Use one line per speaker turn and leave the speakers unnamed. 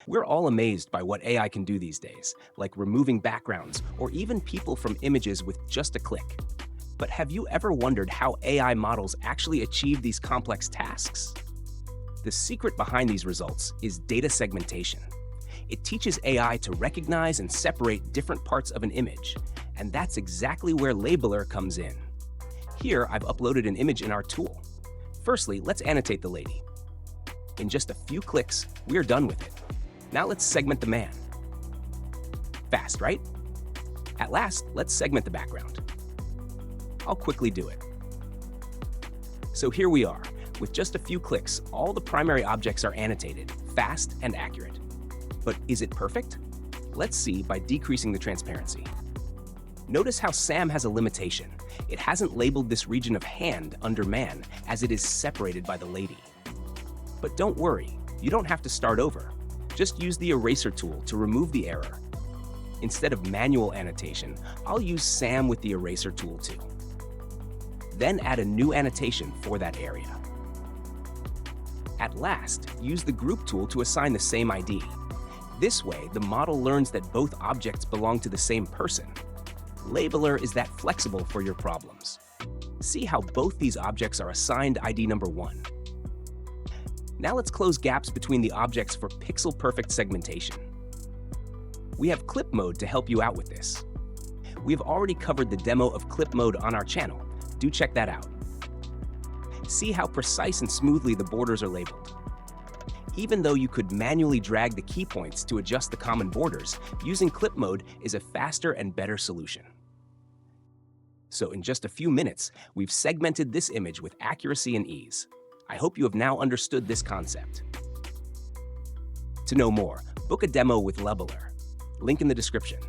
We're all amazed by what AI can do these days, like removing backgrounds or even people from images with just a click. But have you ever wondered how AI models actually achieve these complex tasks? The secret behind these results is data segmentation. It teaches AI to recognize and separate different parts of an image, and that's exactly where Labellerr comes in. Here, I've uploaded an image in our tool. Firstly, let's annotate the lady. In just a few clicks, we're done with it. Now let's segment the man. Fast, right? At last, let's segment the background. I'll quickly do it. So here we are. With just a few clicks, all the primary objects are annotated, fast and accurate. But is it perfect? Let's see by decreasing the transparency. Notice how Sam has a limitation. It hasn't labeled this region of hand under man as it is separated by the lady. But don't worry, you don't have to start over. Just use the eraser tool to remove the error. Instead of manual annotation, I'll use Sam with the eraser tool too. Then add a new annotation for that area. At last, use the group tool to assign the same ID. This way, the model learns that both objects belong to the same person. Labellerr is that flexible for your problems. See how both these objects are assigned ID number 1. Now let's close gaps between the objects for pixel-perfect segmentation. We have clip mode to help you out with this. We have already covered the demo of clip mode on our channel. Do check that out. See how precise and smoothly the borders are labeled. Even though you could manually drag the key points to adjust the common borders, using clip mode is a faster and better solution. So in just a few minutes, we've segmented this image with accuracy and ease. I hope you have now understood this concept. To know more, book a demo with Labellerr. Link in the description.